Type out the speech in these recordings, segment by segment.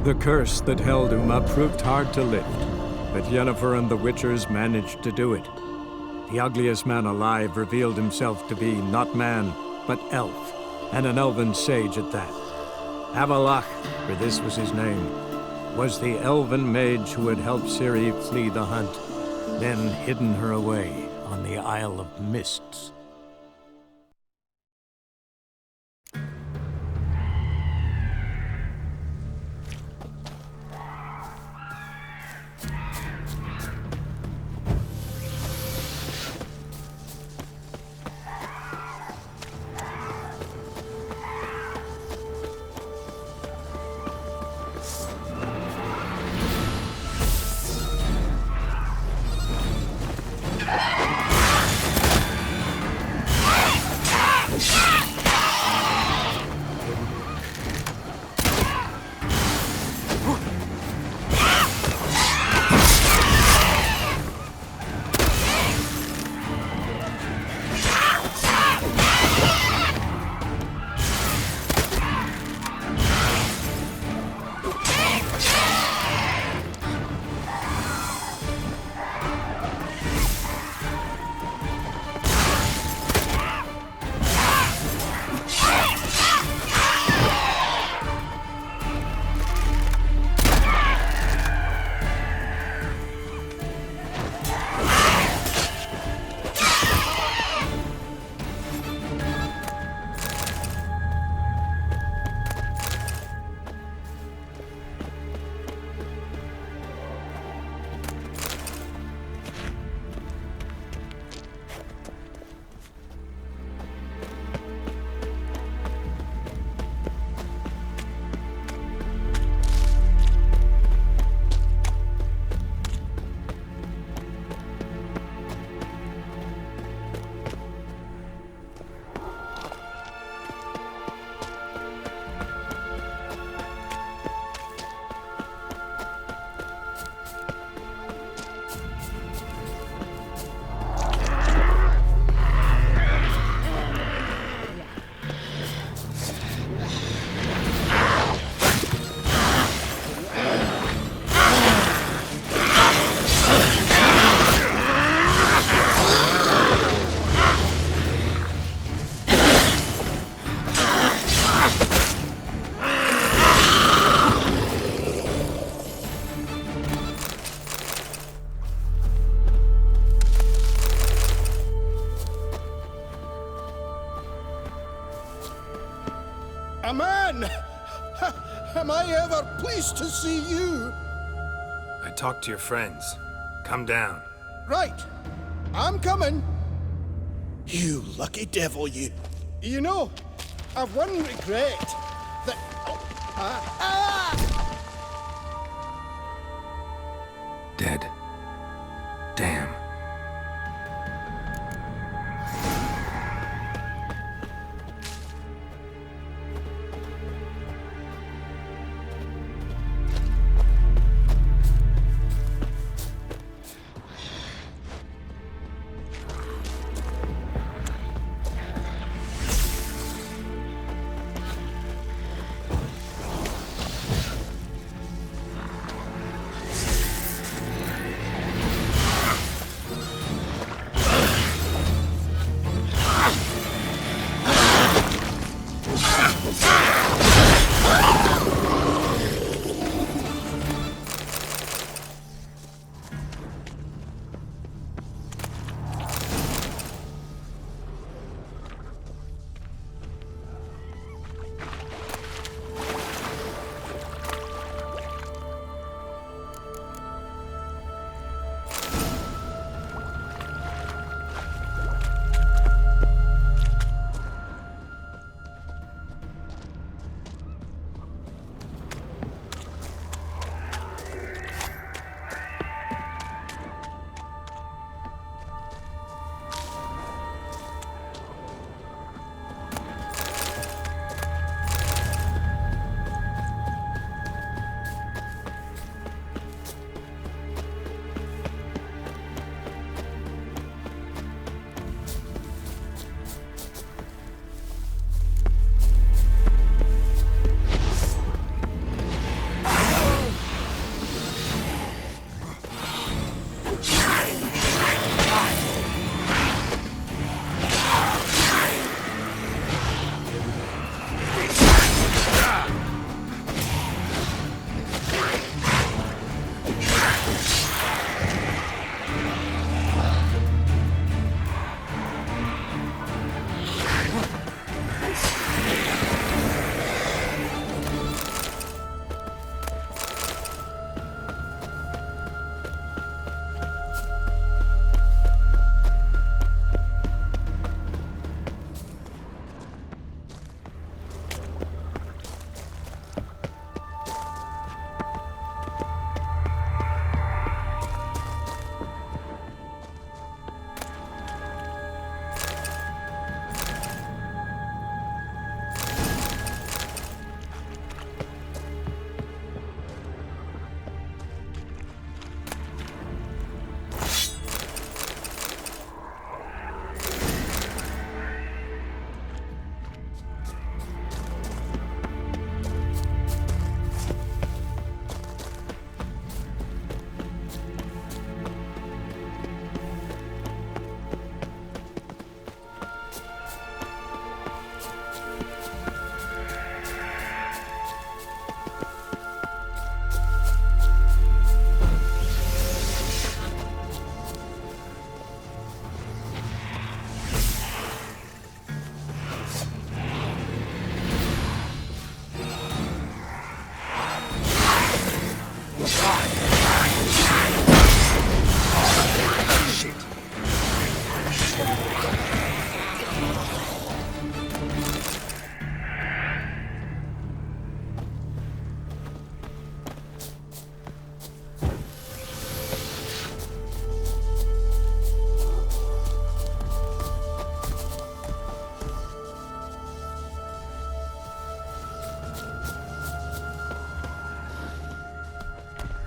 The curse that held Uma proved hard to lift, but Yennefer and the Witchers managed to do it. The ugliest man alive revealed himself to be not man, but elf, and an elven sage at that. Avallac'h, for this was his name, was the elven mage who had helped Ciri flee the hunt, then hidden her away on the Isle of Mists. A man! Am I ever pleased to see you? I talked to your friends. Come down. Right. I'm coming. You lucky devil, you. You know, I've one regret. That... Dead. Damn.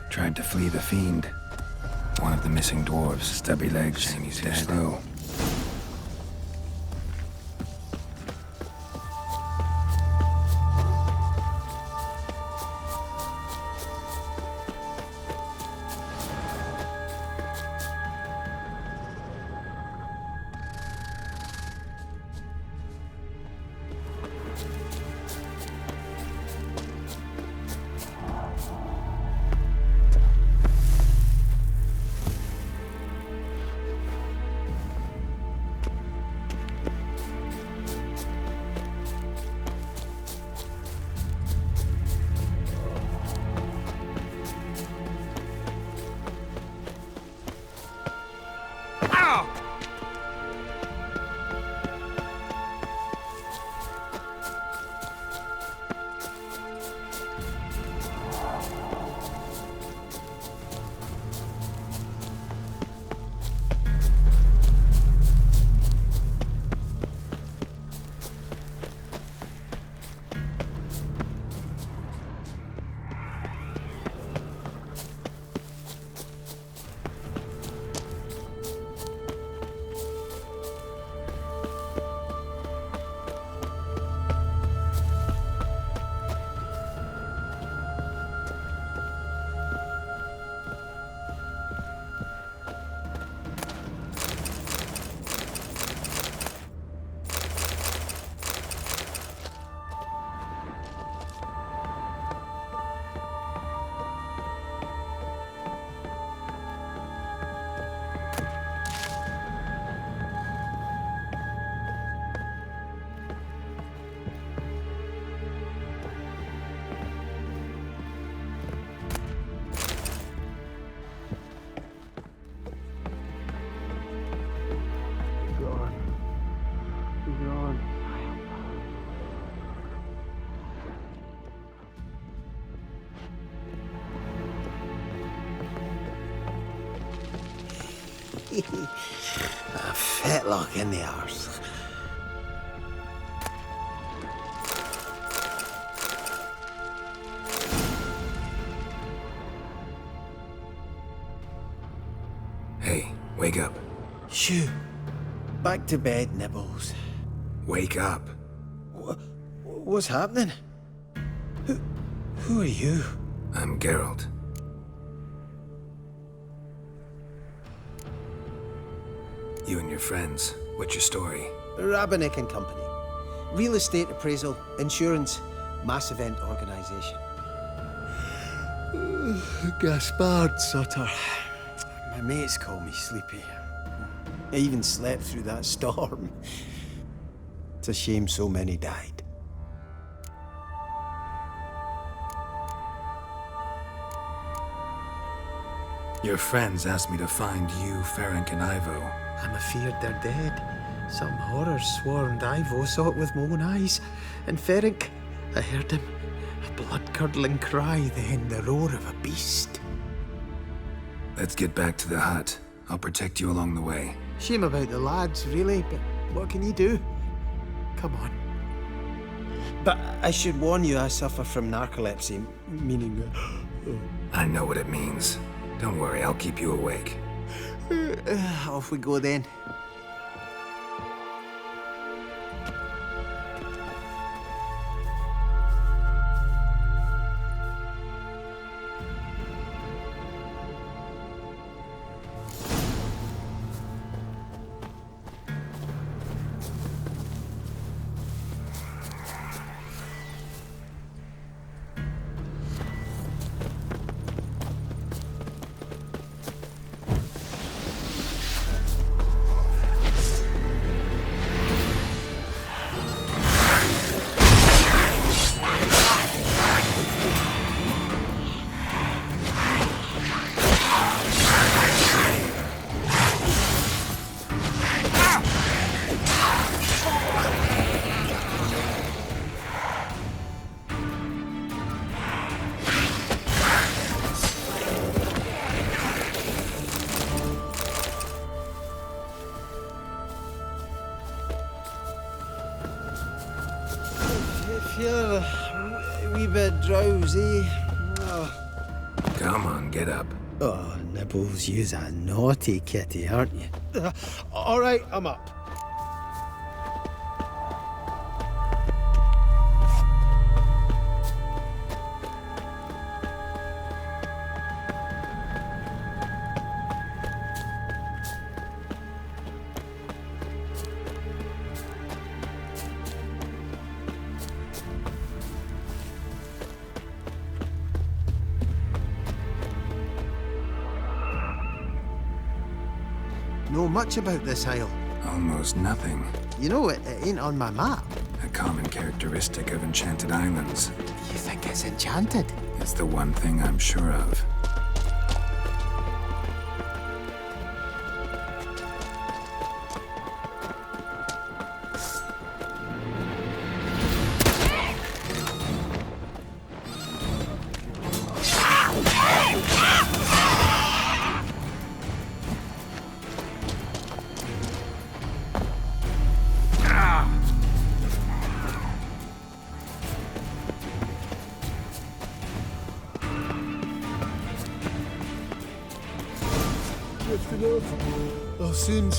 Tried to flee the fiend. One of the missing dwarves. Stubby legs. Shame he's too slow. A fetlock in the arse. Hey, wake up. Shoo. Back to bed, Nibbles. Wake up. What's happening? Who are you? I'm Geralt. You and your friends. What's your story? Rabinick and Company. Real estate appraisal, insurance, mass event organisation. Gaspard Sutter. My mates call me Sleepy. I even slept through that storm. It's a shame so many died. Your friends asked me to find you, Ferenc and Ivo. I'm afeard they're dead. Some horror swarmed Ivo, saw it with my own eyes. And Ferenc, I heard him. A blood-curdling cry, then the roar of a beast. Let's get back to the hut. I'll protect you along the way. Shame about the lads, really, but what can you do? Come on. But I should warn you, I suffer from narcolepsy, meaning... I know what it means. Don't worry, I'll keep you awake. Off we go then. You're a wee bit drowsy. Oh. Come on, get up. Oh, Nibbles, you's a naughty kitty, aren't you? All right, I'm up. Know much about this isle? Almost nothing. You know, it ain't on my map. A common characteristic of enchanted islands. You think it's enchanted? It's the one thing I'm sure of. Oh, soon.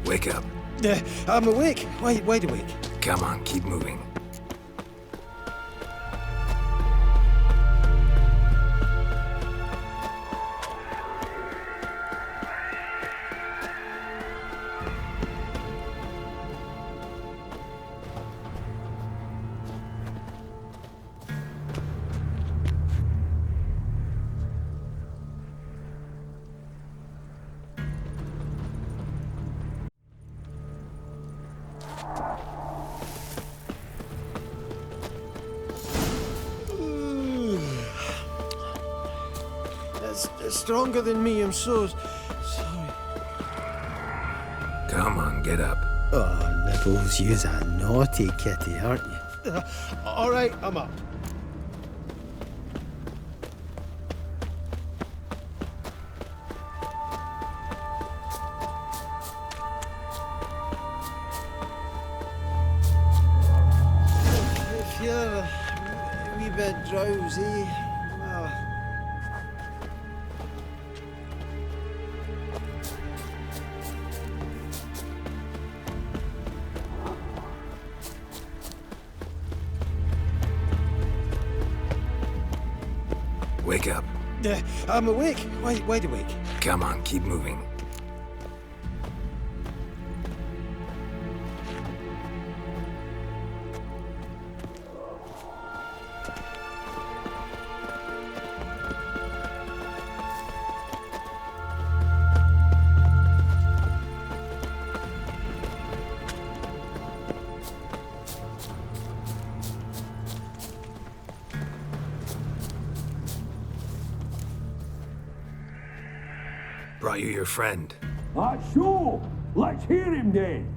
Wake up. I'm awake. Wide awake. Come on, keep moving. It's stronger than me, I'm so sorry. Come on, get up. Oh, Nibbles, you's a naughty kitty, aren't you? All right, I'm up. If you're a wee bit drowsy, Wake up. I'm awake. Wide awake. Come on, keep moving. Brought you your friend. Sure. Let's hear him then.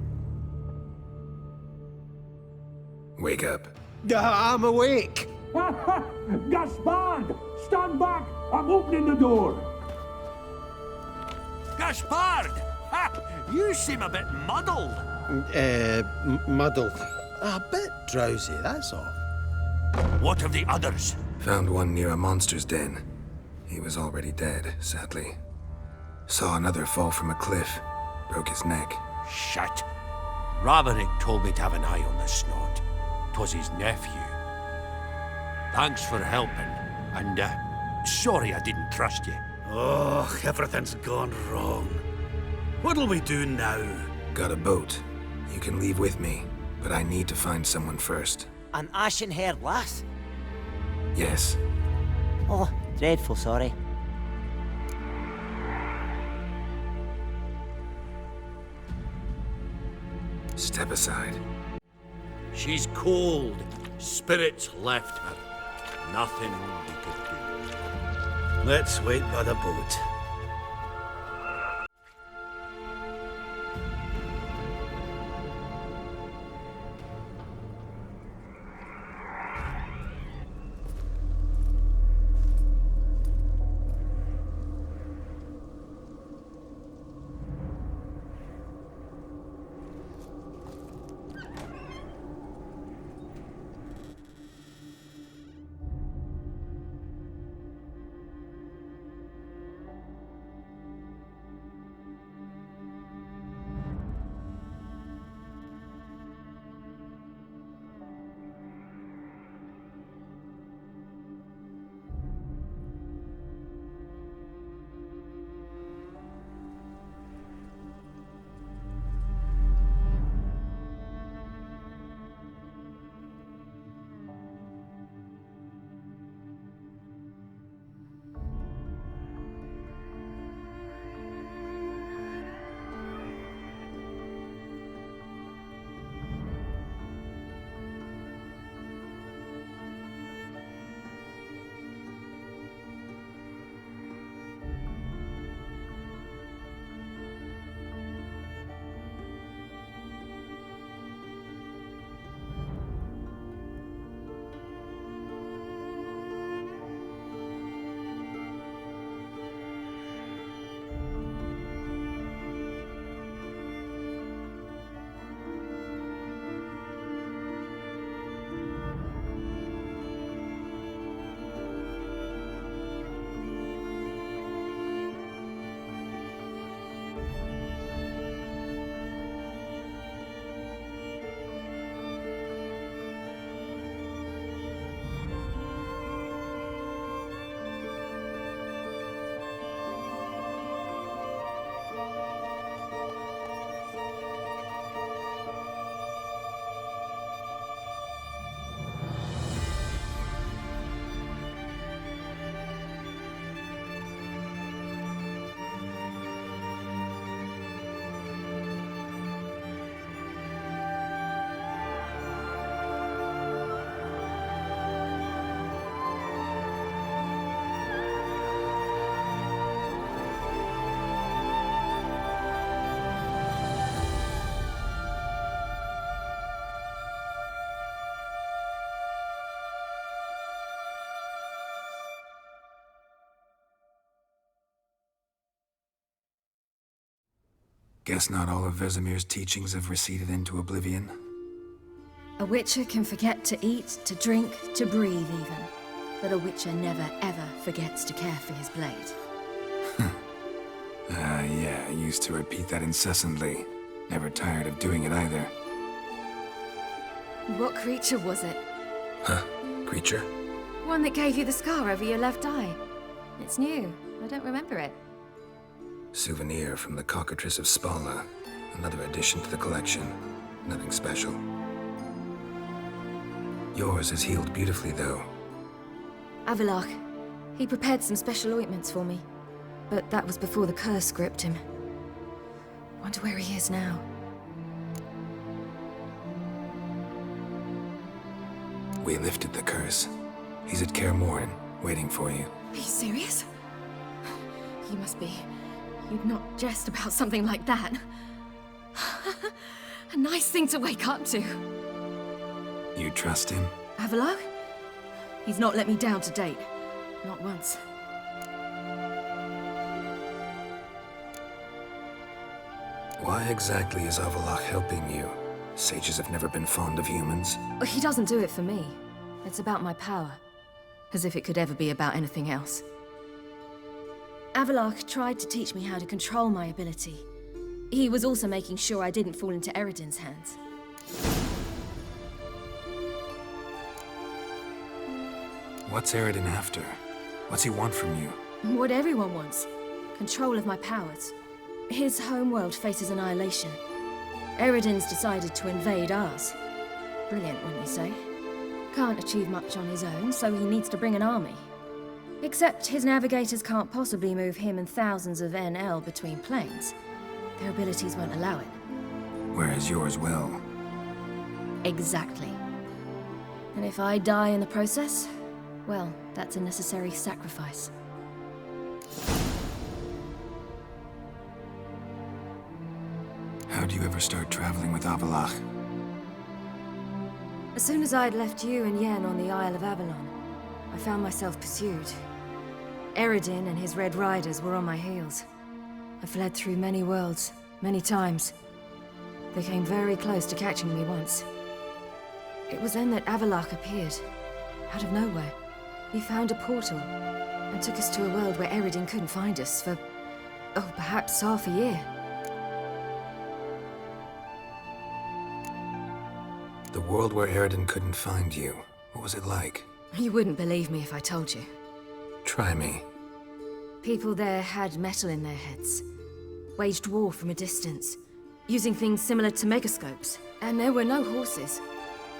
Wake up. I'm awake. Gaspard! Stand back! I'm opening the door! Gaspard! Ha! You seem a bit muddled. Muddled. A bit drowsy, that's all. What of the others? Found one near a monster's den. He was already dead, sadly. Saw another fall from a cliff. Broke his neck. Shit. Avallac'h told me to have an eye on the snot. 'Twas his nephew. Thanks for helping, and sorry I didn't trust you. Oh, everything's gone wrong. What'll we do now? Got a boat. You can leave with me, but I need to find someone first. An ashen-haired lass? Yes. Oh, dreadful sorry. Step aside. She's cold. Spirits left her. Nothing we could do. Let's wait by the boat. Guess not all of Vesemir's teachings have receded into oblivion. A witcher can forget to eat, to drink, to breathe even. But a witcher never ever forgets to care for his blade. Yeah, I used to repeat that incessantly. Never tired of doing it either. What creature was it? Huh? Creature? One that gave you the scar over your left eye. It's new. I don't remember it. Souvenir from the cockatrice of Spala. Another addition to the collection. Nothing special. Yours is healed beautifully, though. Avallac'h. He prepared some special ointments for me. But that was before the curse gripped him. Wonder where he is now. We lifted the curse. He's at Kaer Morhen, waiting for you. Are you serious? You must be. You'd not jest about something like that. A nice thing to wake up to. You trust him? Avallac'h? He's not let me down to date. Not once. Why exactly is Avallac'h helping you? Sages have never been fond of humans. He doesn't do it for me. It's about my power. As if it could ever be about anything else. Avallac'h tried to teach me how to control my ability. He was also making sure I didn't fall into Eredin's hands. What's Eredin after? What's he want from you? What everyone wants. Control of my powers. His homeworld faces annihilation. Eredin's decided to invade ours. Brilliant, wouldn't you say? Can't achieve much on his own, so he needs to bring an army. Except his navigators can't possibly move him and thousands of NL between planes. Their abilities won't allow it. Whereas yours will. Exactly. And if I die in the process, well, that's a necessary sacrifice. How'd you ever start traveling with Avallac'h? As soon as I'd left you and Yen on the Isle of Avalon, I found myself pursued. Eredin and his Red Riders were on my heels. I fled through many worlds, many times. They came very close to catching me once. It was then that Avallac'h appeared, out of nowhere. He found a portal, and took us to a world where Eredin couldn't find us for, oh, perhaps half a year. The world where Eredin couldn't find you. What was it like? You wouldn't believe me if I told you. Try me. People there had metal in their heads. Waged war from a distance, using things similar to megascopes. And there were no horses.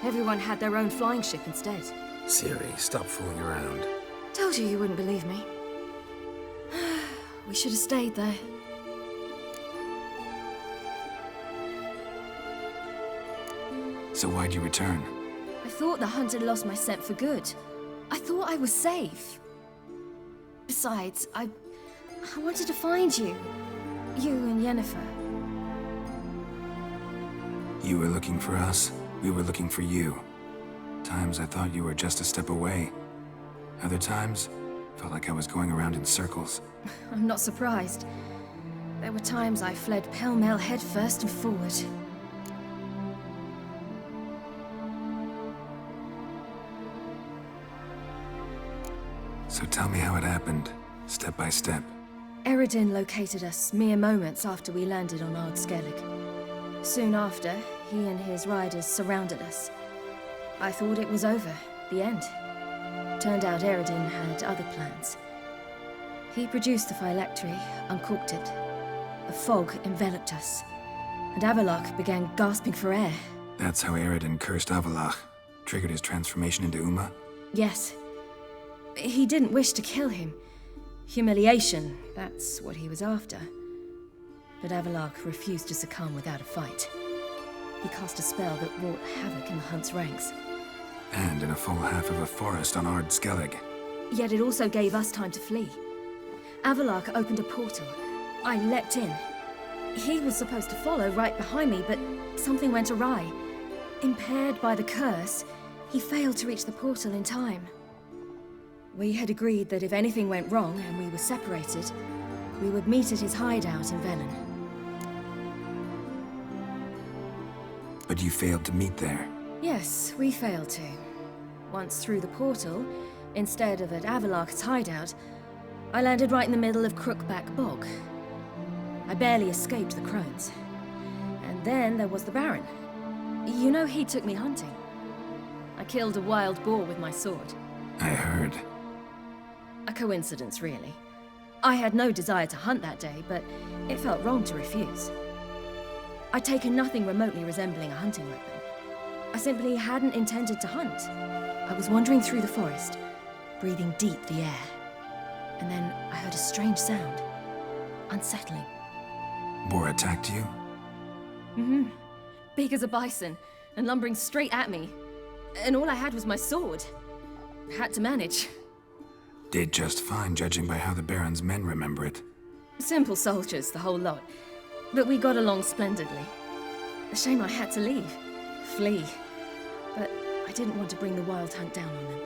Everyone had their own flying ship instead. Ciri, stop fooling around. Told you wouldn't believe me. We should have stayed there. So why'd you return? I thought the hunt had lost my scent for good. I thought I was safe. Besides, I wanted to find you. You and Yennefer. You were looking for us, we were looking for you. Times I thought you were just a step away. Other times, felt like I was going around in circles. I'm not surprised. There were times I fled pell-mell headfirst and forward. So tell me how it happened, step by step. Eredin located us mere moments after we landed on Skellige. Soon after, he and his riders surrounded us. I thought it was over, the end. Turned out Eredin had other plans. He produced the phylactery, uncorked it. A fog enveloped us, and Avallac'h began gasping for air. That's how Eredin cursed Avallac'h, triggered his transformation into Uma? Yes. He didn't wish to kill him. Humiliation, that's what he was after. But Avallac'h refused to succumb without a fight. He cast a spell that wrought havoc in the hunt's ranks. And in a full half of a forest on Skellige. Yet it also gave us time to flee. Avallac'h opened a portal. I leapt in. He was supposed to follow right behind me, but something went awry. Impaired by the curse, he failed to reach the portal in time. We had agreed that if anything went wrong and we were separated, we would meet at his hideout in Velen. But you failed to meet there. Yes, we failed to. Once through the portal, instead of at Avallac'h's hideout, I landed right in the middle of Crookback Bog. I barely escaped the crones. And then there was the Baron. You know, he took me hunting. I killed a wild boar with my sword. I heard. A coincidence, really. I had no desire to hunt that day, but it felt wrong to refuse. I'd taken nothing remotely resembling a hunting weapon. I simply hadn't intended to hunt. I was wandering through the forest, breathing deep the air. And then I heard a strange sound. Unsettling. Boar attacked you? Mm-hmm. Big as a bison, and lumbering straight at me. And all I had was my sword. Had to manage. Did just fine, judging by how the Baron's men remember it. Simple soldiers, the whole lot. But we got along splendidly. A shame I had to leave. Flee. But I I didn't want to bring the Wild Hunt down on them.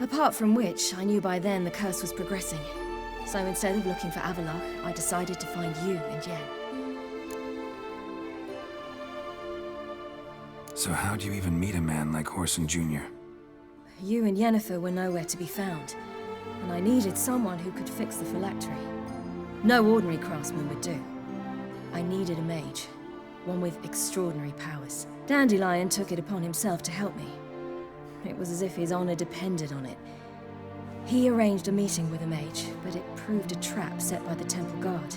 Apart from which, I knew by then the curse was progressing. So instead of looking for Avallac'h, I decided to find you and Yen. So how'd you even meet a man like Whoreson Jr.? You and Yennefer were nowhere to be found, and I needed someone who could fix the phylactery. No ordinary craftsman would do. I needed a mage, one with extraordinary powers. Dandelion took it upon himself to help me. It was as if his honor depended on it. He arranged a meeting with a mage, but it proved a trap set by the temple guard.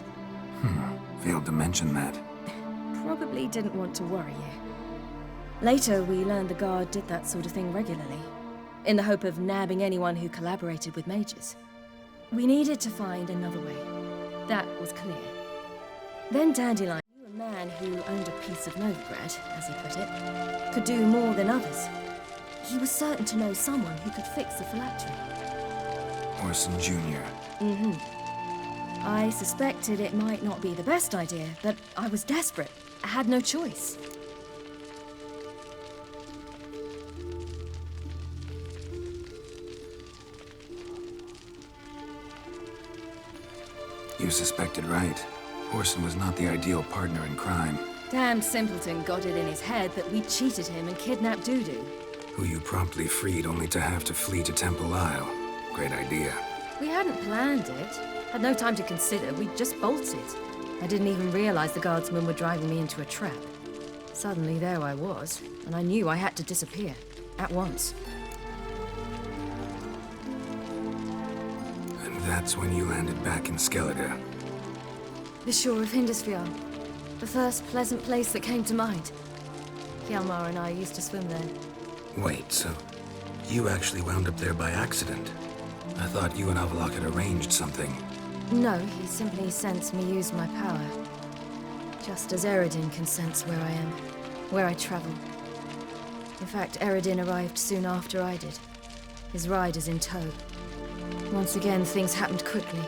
Failed to mention that. Probably didn't want to worry you. Later, we learned the guard did that sort of thing regularly, in the hope of nabbing anyone who collaborated with mages. We needed to find another way. That was clear. Then Dandelion knew a man who owned a piece of Novigrad, as he put it, could do more than others. He was certain to know someone who could fix the phylactery. Whoreson Jr. I suspected it might not be the best idea, but I was desperate. I had no choice. You suspected right. Whoreson was not the ideal partner in crime. Damned simpleton got it in his head that we cheated him and kidnapped Dudu. Who you promptly freed only to have to flee to Temple Isle. Great idea. We hadn't planned it. Had no time to consider. We just bolted. I didn't even realize the guardsmen were driving me into a trap. Suddenly there I was, and I knew I had to disappear. At once. And that's when you landed back in Skellige. The shore of Hindisfjord. The first pleasant place that came to mind. Hjalmar and I used to swim there. Wait, so you actually wound up there by accident? I thought you and Avallac'h had arranged something. No, he simply sensed me use my power. Just as Eredin can sense where I am, where I travel. In fact, Eredin arrived soon after I did. His riders in tow. Once again, things happened quickly.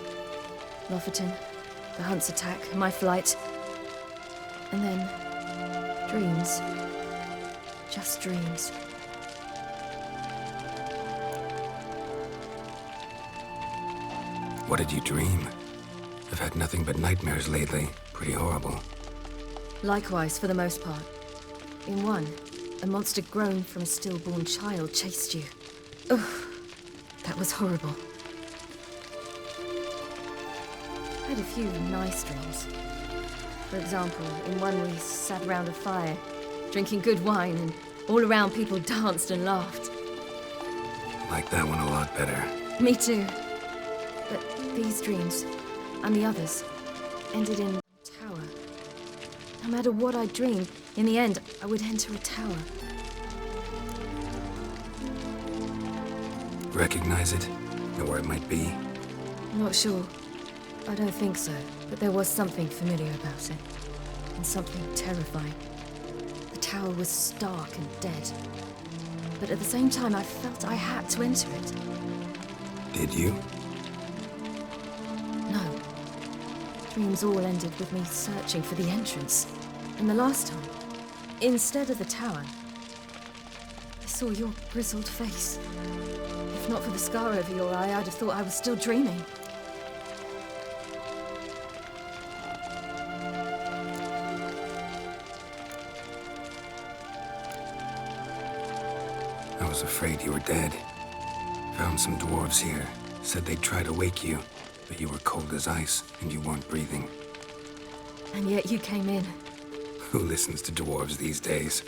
Lofoten, the hunt's attack, my flight. And then, dreams. Just dreams. What did you dream? I've had nothing but nightmares lately. Pretty horrible. Likewise, for the most part. In one, a monster grown from a stillborn child chased you. Ugh, that was horrible. I had a few nice dreams. For example, in one we sat around a fire, drinking good wine, and all around people danced and laughed. Like that one a lot better. Me too. But these dreams, and the others, ended in a tower. No matter what I dreamed, in the end, I would enter a tower. Recognize it? Know where it might be? Not sure. I don't think so, but there was something familiar about it. And something terrifying. The tower was stark and dead. But at the same time, I felt I had to enter it. Did you? No. Dreams all ended with me searching for the entrance. And the last time, instead of the tower, I saw your grizzled face. If not for the scar over your eye, I'd have thought I was still dreaming. I was afraid you were dead. Found some dwarves here. Said they'd try to wake you, but you were cold as ice and you weren't breathing. And yet you came in. Who listens to dwarves these days?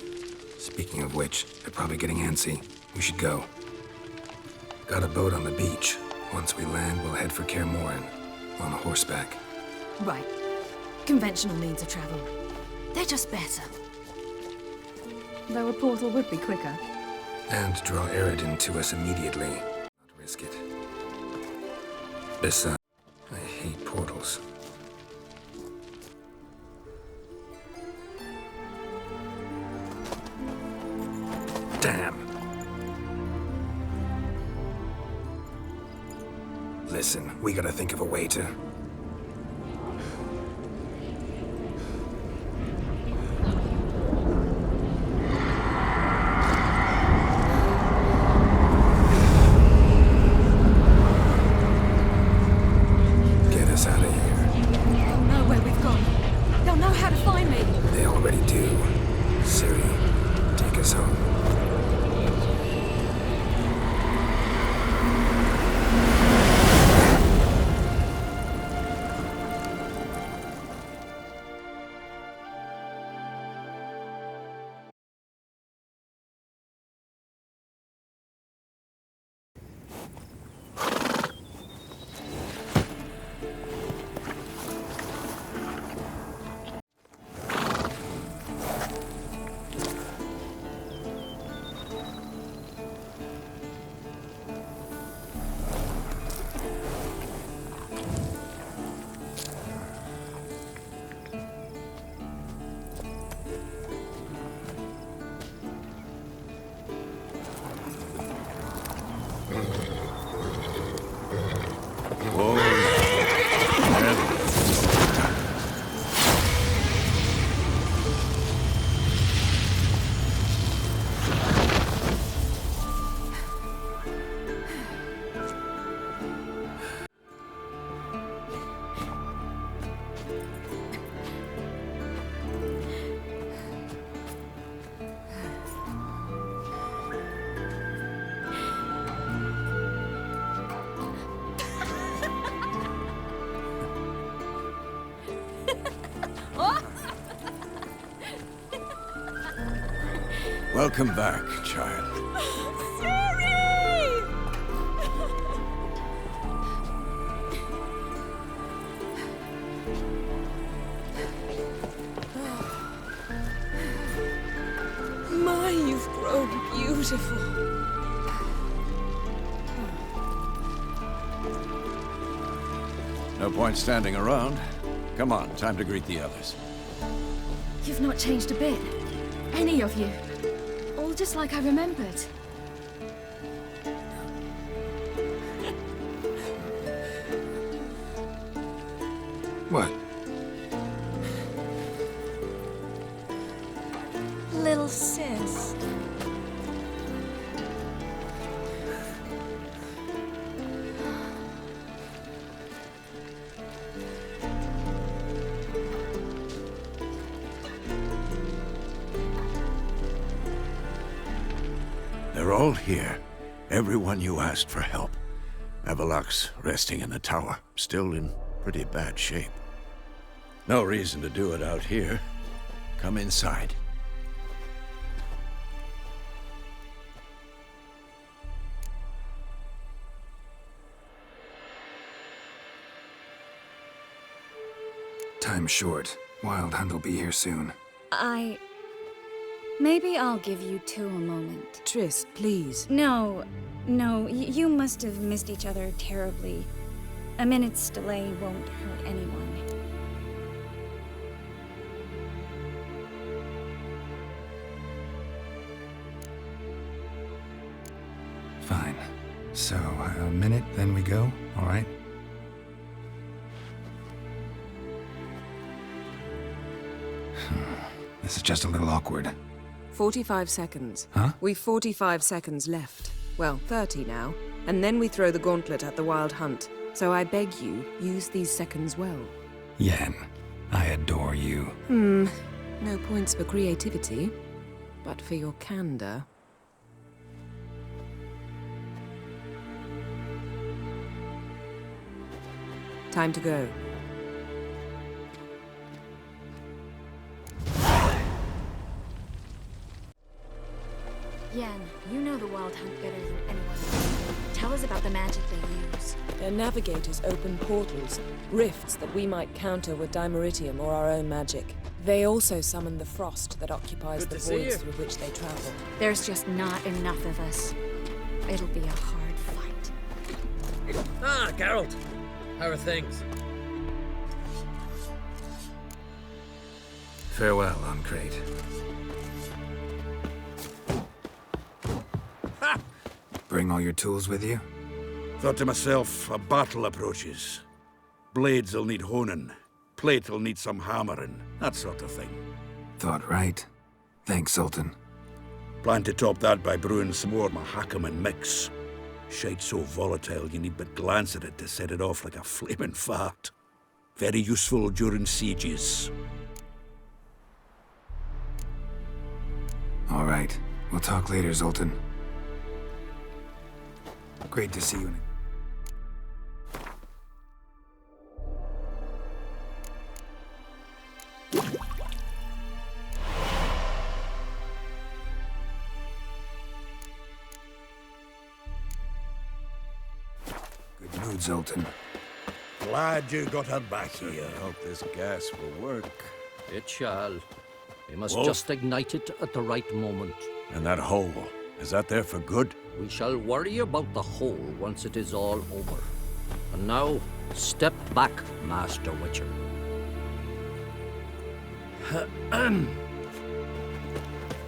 Speaking of which, they're probably getting antsy. We should go. Got a boat on the beach. Once we land, we'll head for Kaer Morhen. On horseback. Right. Conventional means of travel. They're just better. Though a portal would be quicker. And draw Eredin to us immediately. Not risk it. Besides, I hate portals. Damn. Listen, we gotta think of a way to... Welcome back, child. My, you've grown beautiful. No point standing around. Come on, time to greet the others. You've not changed a bit. Any of you. All just like I remembered. What? Little sis. They're all here. Everyone you asked for help. Avallac'h's resting in the tower, still in pretty bad shape. No reason to do it out here. Come inside. Time's short. Wild Hunt will be here soon. Maybe I'll give you two a moment. Triss, please. No, you must have missed each other terribly. A minute's delay won't hurt anyone. Fine. So, a minute, then we go, all right? This is just a little awkward. 45 seconds. Huh? We've 45 seconds left. Well, 30 now. And then we throw the gauntlet at the Wild Hunt. So I beg you, use these seconds well. Yen, I adore you. No points for creativity, but for your candor. Time to go. Yen, you know the Wild Hunt better than anyone else. Tell us about the magic they use. Their navigators open portals, rifts that we might counter with dimeritium or our own magic. They also summon the frost that occupies the voids through which they travel. There's just not enough of us. It'll be a hard fight. Ah, Geralt. How are things? Farewell, Uncrate. Ha! Bring all your tools with you? Thought to myself, a battle approaches. Blades will need honing. Plate will need some hammering. That sort of thing. Thought right. Thanks, Sultan. Plan to top that by brewing some more Mahakaman mix. Shite so volatile you need but glance at it to set it off like a flaming fart. Very useful during sieges. All right. We'll talk later, Zoltan. Great to see you. Good mood, Zoltan. Glad you got her back here. I hope this gas will work. It shall. We must Wolf? just ignite it at the right moment. And that hole, is that there for good? We shall worry about the hole once it is all over. And now, step back, Master Witcher.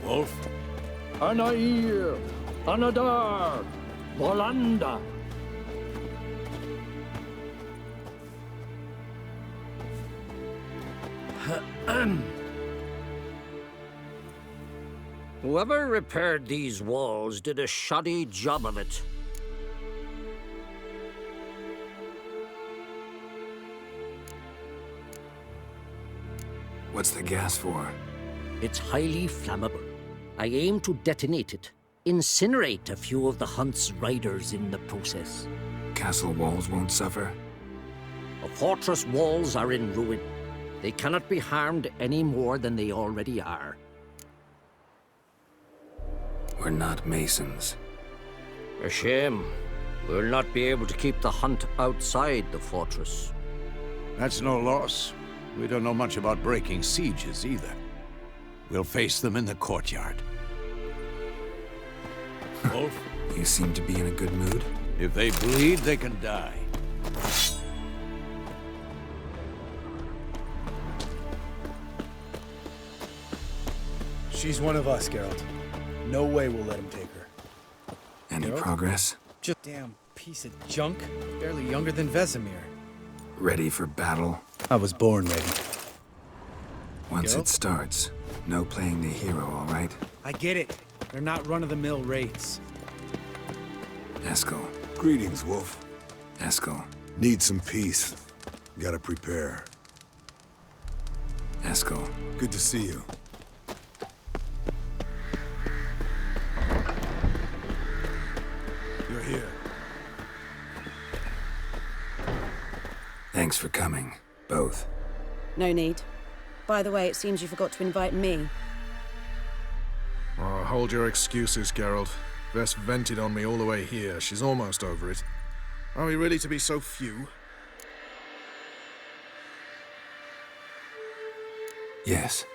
Wolf? Anair, Anadar, Volanda. Whoever repaired these walls did a shoddy job of it. What's the gas for? It's highly flammable. I aim to detonate it. Incinerate a few of the Hunt's riders in the process. Castle walls won't suffer? The fortress walls are in ruin. They cannot be harmed any more than they already are. We're not masons. A shame. We'll not be able to keep the hunt outside the fortress. That's no loss. We don't know much about breaking sieges either. We'll face them in the courtyard. Wolf? You seem to be in a good mood. If they bleed, they can die. She's one of us, Geralt. No way we'll let him take her. Any Geralt? progress? Just damn piece of junk. Barely younger than Vesemir. Ready for battle? I was born ready. Once Geralt? it starts, no playing the hero, all right? I get it. They're not run-of-the-mill raids. Eskel. Greetings, Wolf. Eskel. Need some peace. Gotta prepare. Eskel. Good to see you. You're here. Thanks for coming, both. No need. By the way, it seems you forgot to invite me. Oh, hold your excuses, Geralt. Vess vented on me all the way here. She's almost over it. Are we really to be so few? Yes.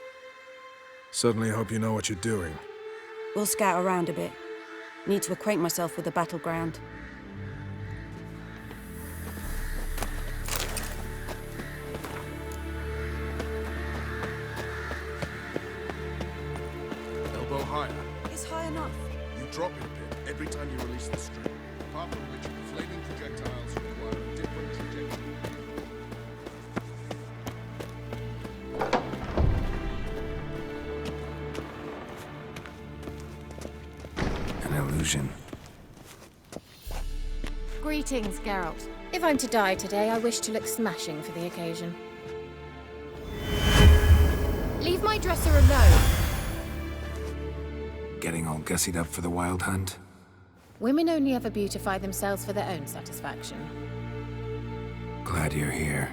Certainly hope you know what you're doing. We'll scout around a bit. Need to acquaint myself with the battleground. Elbow higher. It's high enough. You drop it a bit every time you release the string. Apart from which, flaming projectiles require a different trajectory. An illusion. Greetings, Geralt. If I'm to die today, I wish to look smashing for the occasion. Leave my dresser alone. Getting all gussied up for the wild hunt? Women only ever beautify themselves for their own satisfaction. Glad you're here.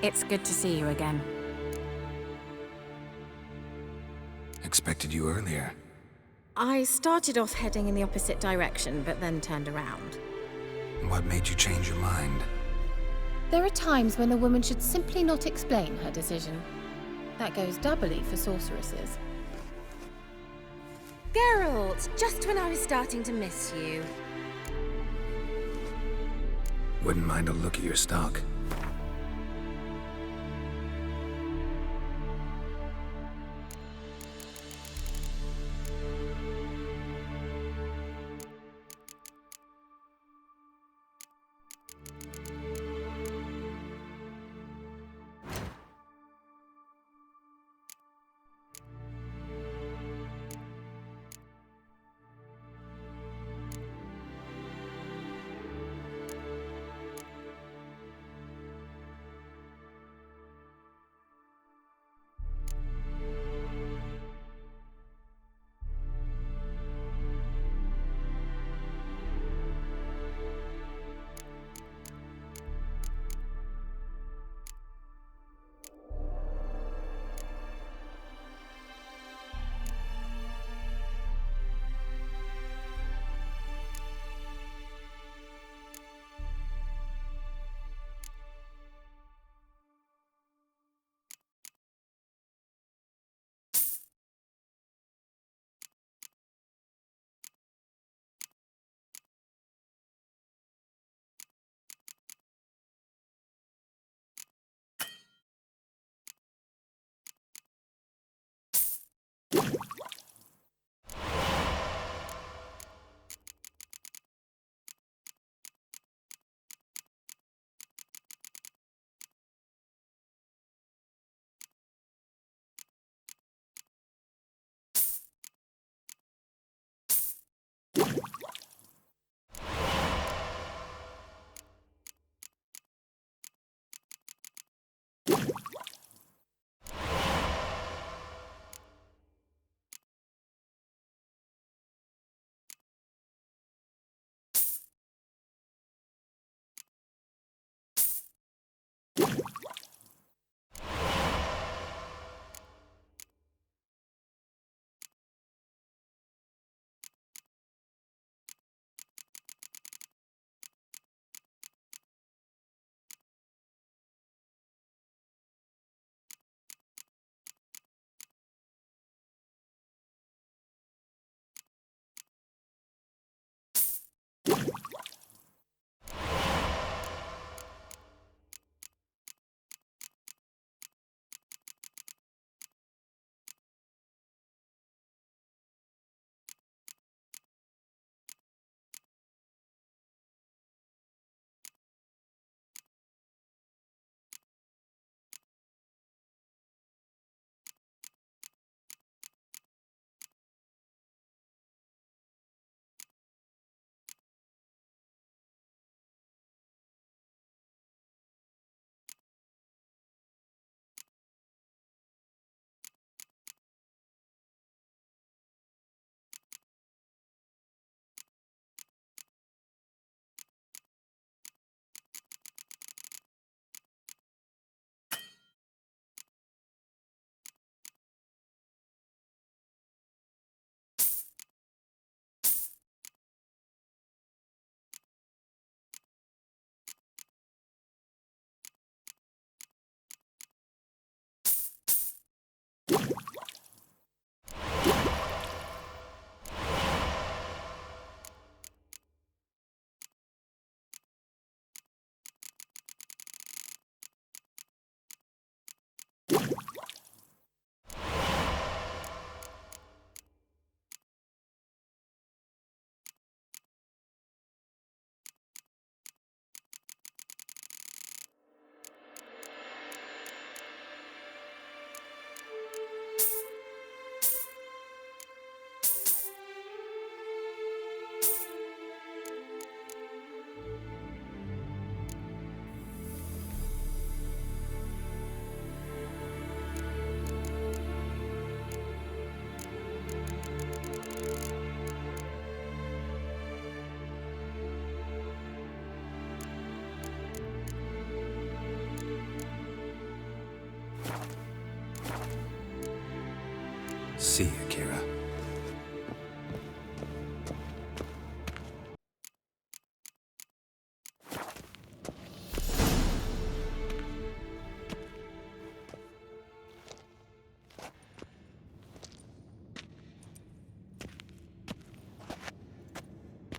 It's good to see you again. Expected you earlier. I started off heading in the opposite direction, but then turned around. What made you change your mind? There are times when a woman should simply not explain her decision. That goes doubly for sorceresses. Geralt, just when I was starting to miss you. Wouldn't mind a look at your stock. Kira.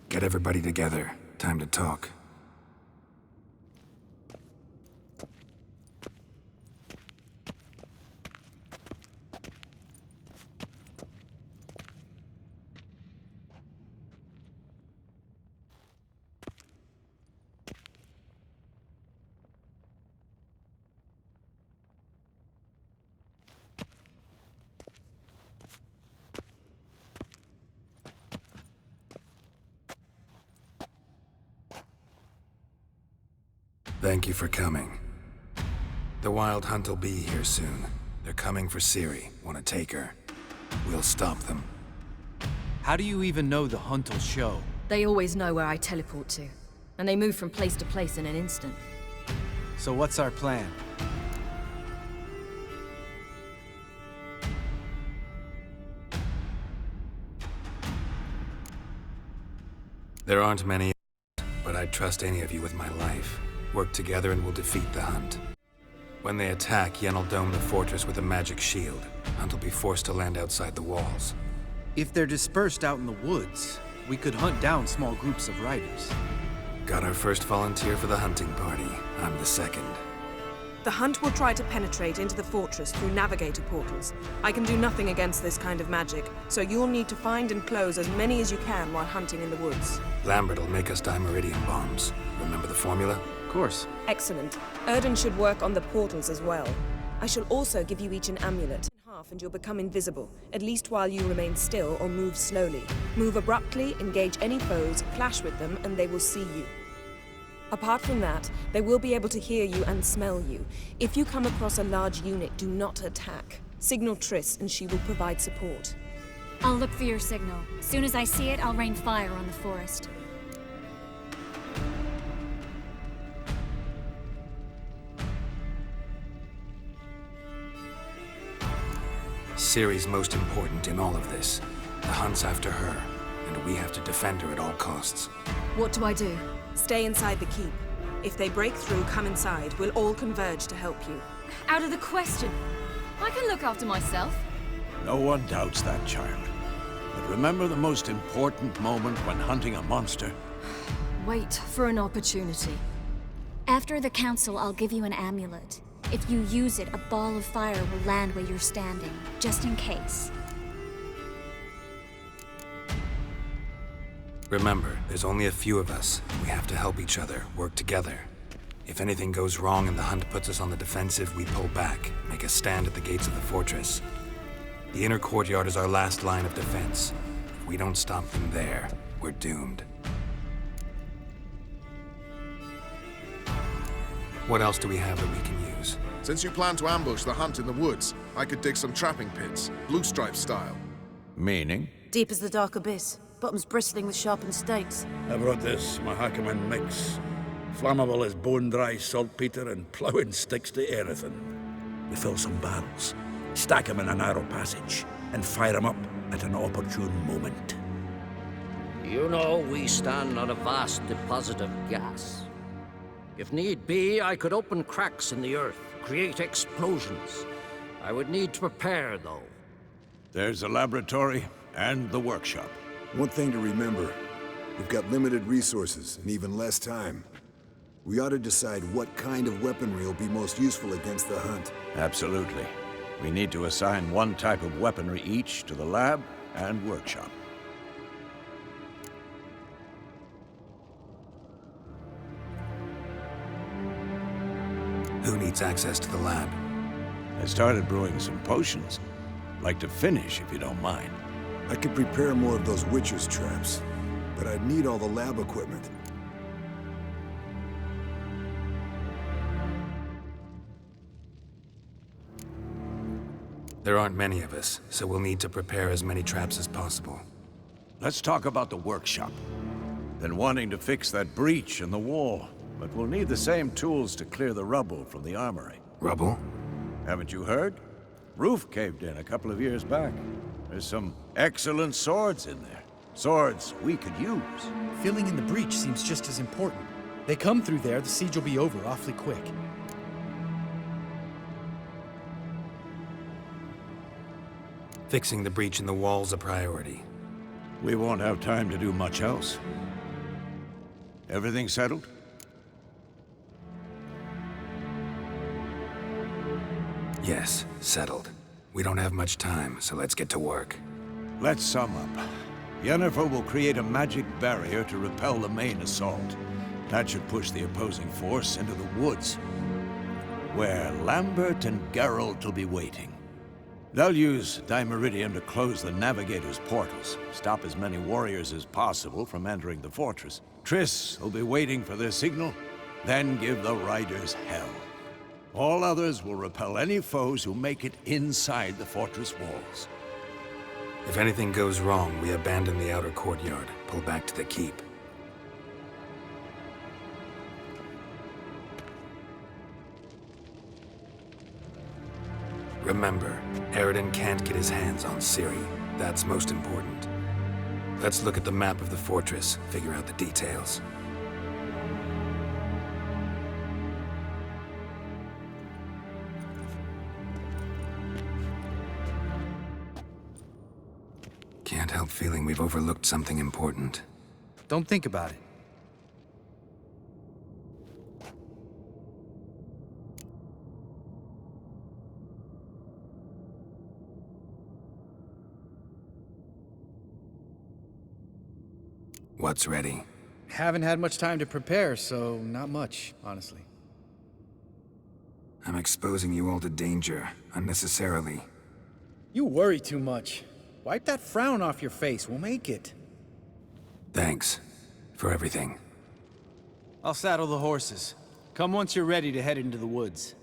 Get everybody together. Time to talk. Thank you for coming. The Wild Hunt will be here soon. They're coming for Ciri. Want to take her? We'll stop them. How do you even know the Hunt will show? They always know where I teleport to. And they move from place to place in an instant. So what's our plan? There aren't many, but I'd trust any of you with my life. Work together and we'll defeat the Hunt. When they attack, Yen will dome the fortress with a magic shield. Hunt will be forced to land outside the walls. If they're dispersed out in the woods, we could hunt down small groups of riders. Got our first volunteer for the hunting party. I'm the second. The Hunt will try to penetrate into the fortress through navigator portals. I can do nothing against this kind of magic, so you'll need to find and close as many as you can while hunting in the woods. Lambert will make us dimeridium bombs. Remember the formula? Of course. Excellent. Erden should work on the portals as well. I shall also give you each an amulet. Half and you'll become invisible, at least while you remain still or move slowly. Move abruptly, engage any foes, clash with them, and they will see you. Apart from that, they will be able to hear you and smell you. If you come across a large unit, do not attack. Signal Triss and she will provide support. I'll look for your signal. As soon as I see it, I'll rain fire on the forest. Ciri's most important in all of this. The Hunt's after her, and we have to defend her at all costs. What do I do? Stay inside the keep. If they break through, come inside. We'll all converge to help you. Out of the question. I can look after myself. No one doubts that, child. But remember the most important moment when hunting a monster? Wait for an opportunity. After the council, I'll give you an amulet. If you use it, a ball of fire will land where you're standing, just in case. Remember, there's only a few of us. We have to help each other, work together. If anything goes wrong and the Hunt puts us on the defensive, we pull back, make a stand at the gates of the fortress. The inner courtyard is our last line of defense. If we don't stop them there, we're doomed. What else do we have that we can use? Since you plan to ambush the Hunt in the woods, I could dig some trapping pits, blue stripe style. Meaning? Deep as the dark abyss. Bottoms bristling with sharpened stakes. I brought this Mahakaman mix. Flammable as bone-dry saltpeter and ploughing sticks to anything. We fill some barrels, stack them in a narrow passage, and fire them up at an opportune moment. You know, we stand on a vast deposit of gas. If need be, I could open cracks in the earth, create explosions. I would need to prepare, though. There's a laboratory and the workshop. One thing to remember, we've got limited resources and even less time. We ought to decide what kind of weaponry will be most useful against the Hunt. Absolutely. We need to assign one type of weaponry each to the lab and workshop. Who needs access to the lab? I started brewing some potions. Like to finish, if you don't mind. I could prepare more of those witches' traps, but I'd need all the lab equipment. There aren't many of us, so we'll need to prepare as many traps as possible. Let's talk about the workshop. Been wanting to fix that breach in the wall, but we'll need the same tools to clear the rubble from the armory. Rubble? Haven't you heard? Roof caved in a couple of years back. There's some excellent swords in there. Swords we could use. Filling in the breach seems just as important. They come through there, the siege will be over awfully quick. Fixing the breach in the wall's a priority. We won't have time to do much else. Everything settled? Yes, settled. We don't have much time, so let's get to work. Let's sum up. Yennefer will create a magic barrier to repel the main assault. That should push the opposing force into the woods, where Lambert and Geralt will be waiting. They'll use Dimeridium to close the Navigator's portals, stop as many warriors as possible from entering the fortress. Triss will be waiting for their signal, then give the riders hell. All others will repel any foes who make it inside the fortress walls. If anything goes wrong, we abandon the outer courtyard, pull back to the keep. Remember, Eredin can't get his hands on Ciri. That's most important. Let's look at the map of the fortress, figure out the details. Can't help feeling we've overlooked something important. Don't think about it. What's ready? Haven't had much time to prepare, so not much, honestly. I'm exposing you all to danger, unnecessarily. You worry too much. Wipe that frown off your face, we'll make it. Thanks for everything. I'll saddle the horses. Come once you're ready to head into the woods.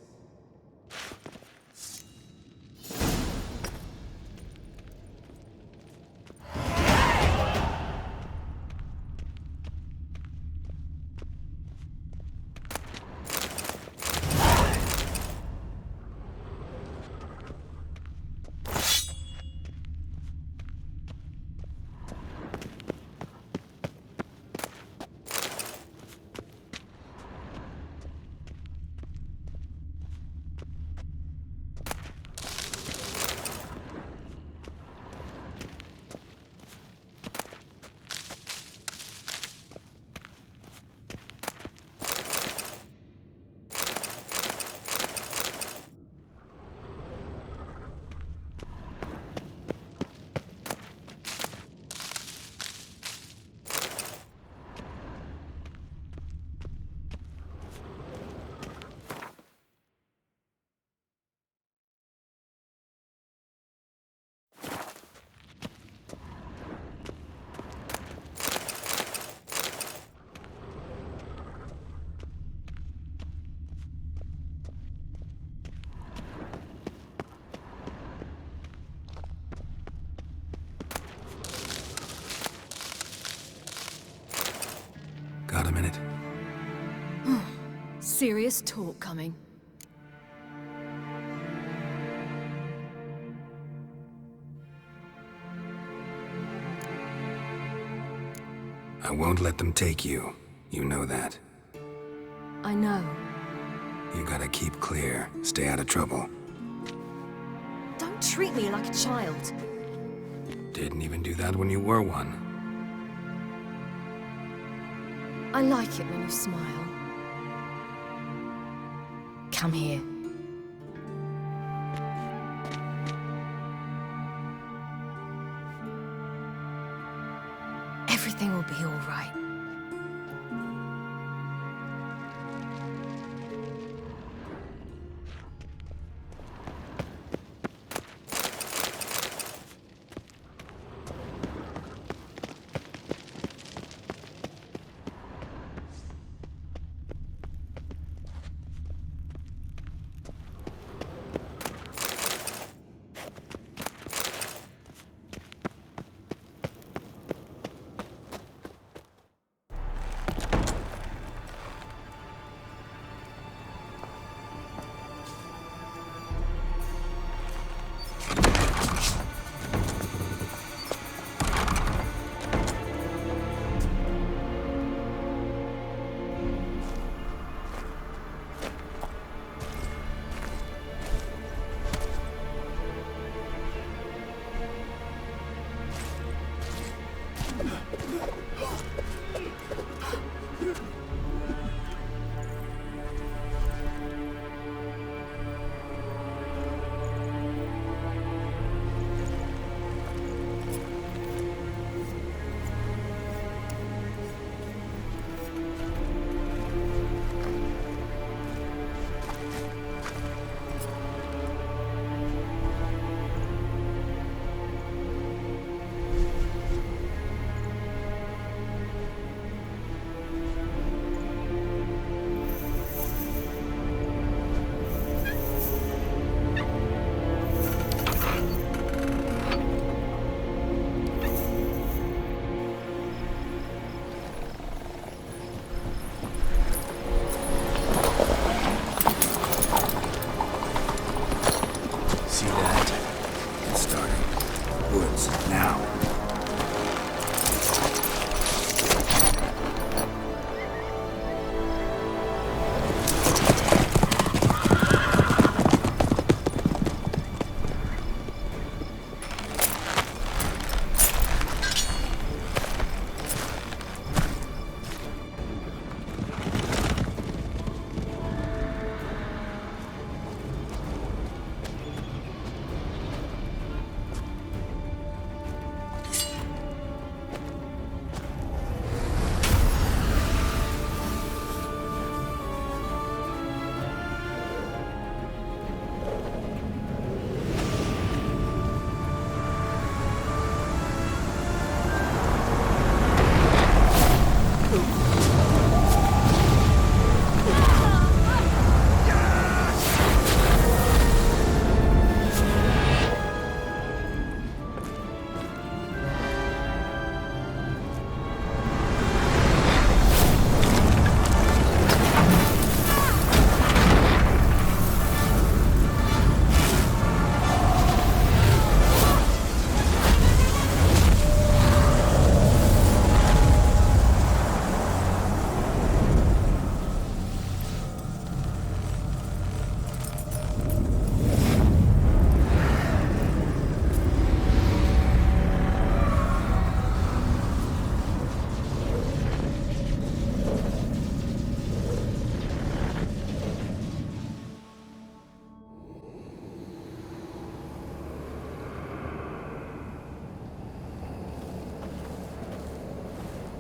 Got a minute? Serious talk coming. I won't let them take you. You know that. I know. You gotta keep clear. Stay out of trouble. Don't treat me like a child. Didn't even do that when you were one. I like it when you smile. Come here. Everything will be all right.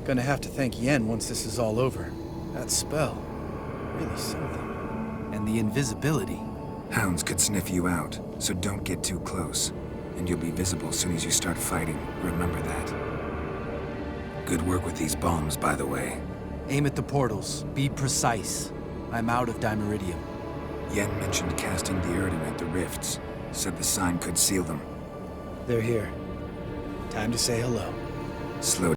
Gonna have to thank Yen once this is all over. That spell, really something. And the invisibility. Hounds could sniff you out, so don't get too close. And you'll be visible as soon as you start fighting. Remember that. Good work with these bombs, by the way. Aim at the portals. Be precise. I'm out of Dimeridium. Yen mentioned casting the Erdin at the rifts. Said the sign could seal them. They're here. Time to say hello. Slow